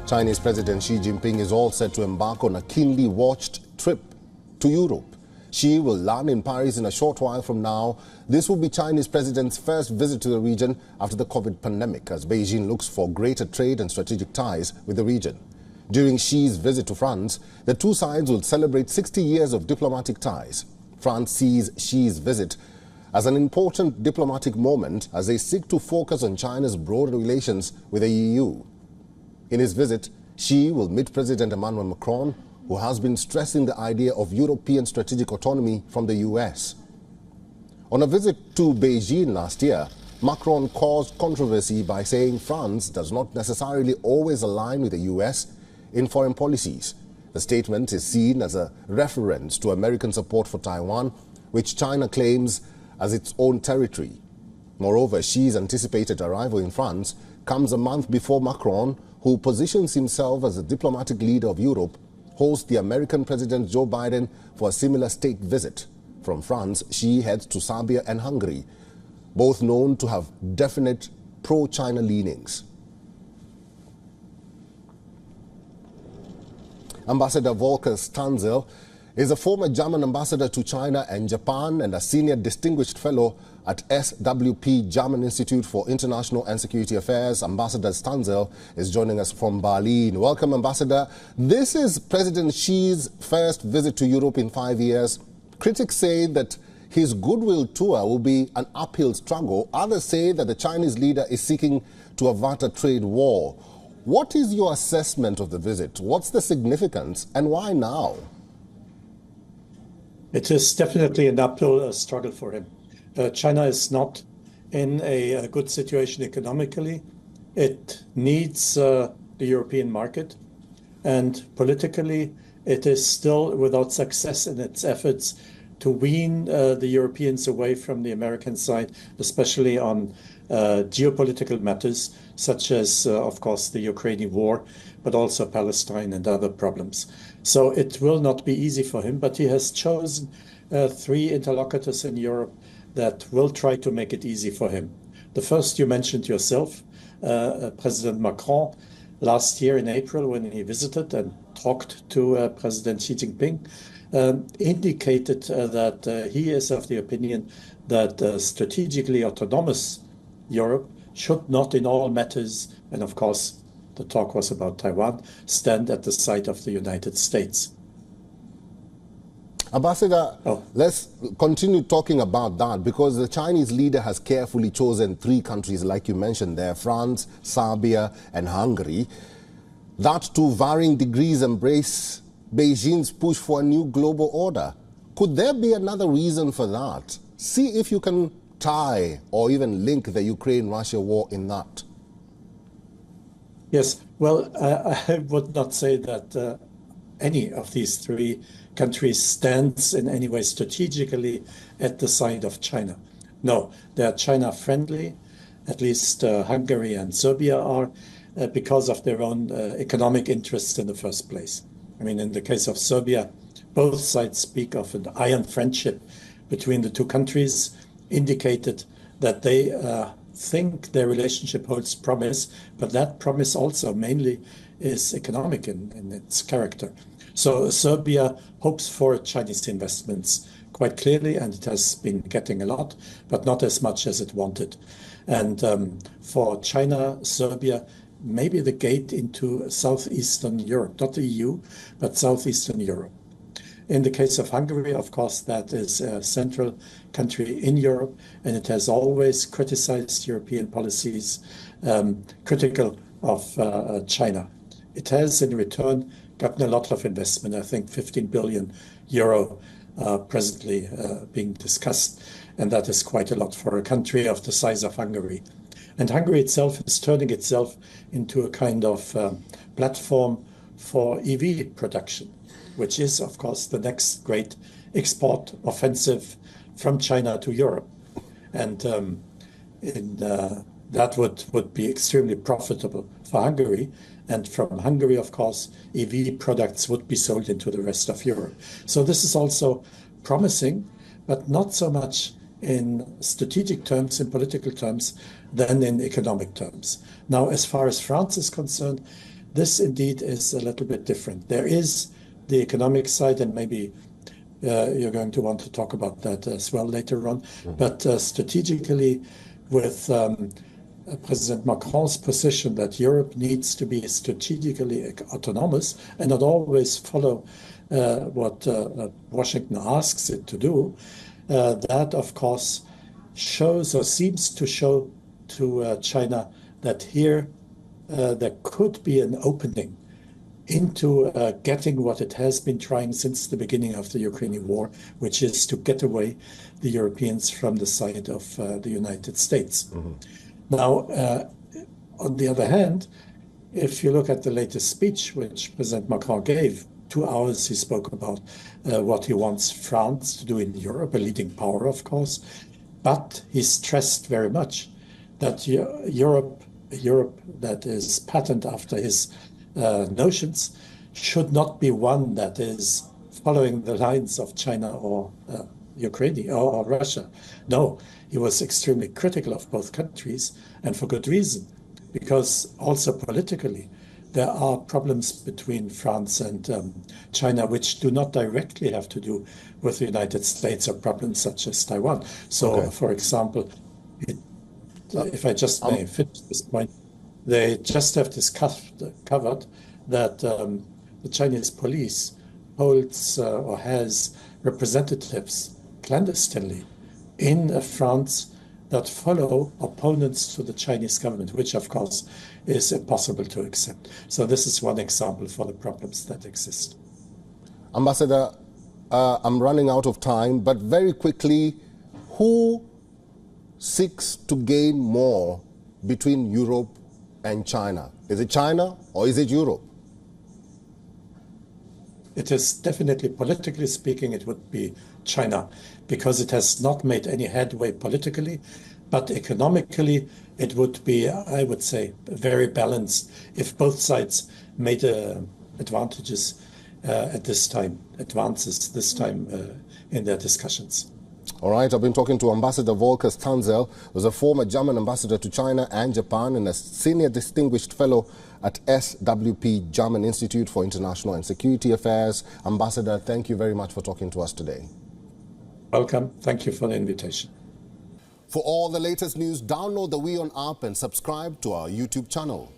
Chinese President Xi Jinping is all set to embark on a keenly watched trip to Europe. Xi will land in Paris in a short while from now. This will be Chinese President's first visit to the region after the COVID pandemic, as Beijing looks for greater trade and strategic ties with the region. During Xi's visit to France, the two sides will celebrate 60 years of diplomatic ties. France sees Xi's visit as an important diplomatic moment as they seek to focus on China's broader relations with the EU. In his visit, Xi will meet President Emmanuel Macron, who has been stressing the idea of European strategic autonomy from the US. On a visit to Beijing last year, Macron caused controversy by saying France does not necessarily always align with the US in foreign policies. The statement is seen as a reference to American support for Taiwan, which China claims as its own territory. Moreover, Xi's anticipated arrival in France comes a month before Macron, who positions himself as the diplomatic leader of Europe, hosts the American President Joe Biden for a similar state visit. From France, Xi heads to Serbia and Hungary, both known to have definite pro-China leanings. Ambassador Volker Stanzel is a former German ambassador to China and Japan and a senior distinguished fellow at SWP German Institute for International and Security Affairs. Ambassador Stanzel is joining us from Berlin. Welcome, Ambassador. This is President Xi's first visit to Europe in 5 years. Critics say that his goodwill tour will be an uphill struggle. Others say that the Chinese leader is seeking to avert a trade war. What is your assessment of the visit? What's the significance and why now? It is definitely an uphill struggle for him. China is not in a good situation economically. It needs the European market, and politically it is still without success in its efforts to wean the Europeans away from the American side, especially on geopolitical matters such as, of course, the Ukrainian war, but also Palestine and other problems. So it will not be easy for him, but he has chosen three interlocutors in Europe that will try to make it easy for him. The first you mentioned yourself, President Macron, last year in April when he visited and talked to President Xi Jinping, indicated that he is of the opinion that strategically autonomous Europe should not in all matters, and of course the talk was about Taiwan, stand at the side of the United States. Ambassador, let's continue talking about that, because the Chinese leader has carefully chosen three countries, like you mentioned there, France, Serbia and Hungary, that to varying degrees embrace Beijing's push for a new global order. Could there be another reason for that? See if you can tie or even link the Ukraine-Russia war in that. Yes, well, I would not say that any of these three countries stands in any way strategically at the side of China. No, they are China-friendly, at least Hungary and Serbia are, because of their own economic interests in the first place. I mean, in the case of Serbia, both sides speak of an iron friendship between the two countries, indicated that they think their relationship holds promise, but that promise also mainly is economic in its character. So Serbia hopes for Chinese investments quite clearly, and it has been getting a lot, but not as much as it wanted. And for China, Serbia may be the gate into Southeastern Europe, not the EU, but Southeastern Europe. In the case of Hungary, of course, that is a central country in Europe, and it has always criticized European policies, critical of China. It has, in return, gotten a lot of investment. I think 15 billion euro presently being discussed, and that is quite a lot for a country of the size of Hungary. And Hungary itself is turning itself into a kind of platform for EV production, which is, of course, the next great export offensive from China to Europe. And that would be extremely profitable for Hungary. And from Hungary, of course, EV products would be sold into the rest of Europe. So this is also promising, but not so much in strategic terms, in political terms, than in economic terms. Now, as far as France is concerned, This indeed is a little bit different. There is the economic side, and maybe you're going to want to talk about that as well later on. But strategically, with President Macron's position that Europe needs to be strategically autonomous and not always follow what Washington asks it to do, that of course shows or seems to show to China that here there could be an opening into getting what it has been trying since the beginning of the Ukrainian war, which is to get away the Europeans from the side of the United States. Now, on the other hand, if you look at the latest speech which President Macron gave, 2 hours he spoke about what he wants France to do in Europe, a leading power, of course, but he stressed very much that Europe that is patterned after his notions should not be one that is following the lines of China or Ukraine or Russia. No, he was extremely critical of both countries, and for good reason, because also politically there are problems between France and China which do not directly have to do with the United States or problems such as Taiwan. So, for example, if I just may finish this point, they just have discovered that the Chinese police holds or has representatives clandestinely in France that follow opponents to the Chinese government, which of course is impossible to accept. So this is one example for the problems that exist. Ambassador, I'm running out of time, but very quickly, who seeks to gain more between Europe and China? Is it China or is it Europe? It is definitely, politically speaking, it would be China, because it has not made any headway politically, but economically it would be, I would say, very balanced if both sides made advances this time in their discussions. All right, I've been talking to Ambassador Volker Stanzel, who's a former German ambassador to China and Japan and a senior distinguished fellow at SWP German Institute for International and Security Affairs. Ambassador, thank you very much for talking to us today. Welcome. Thank you for the invitation. For all the latest news, download the WION app and subscribe to our YouTube channel.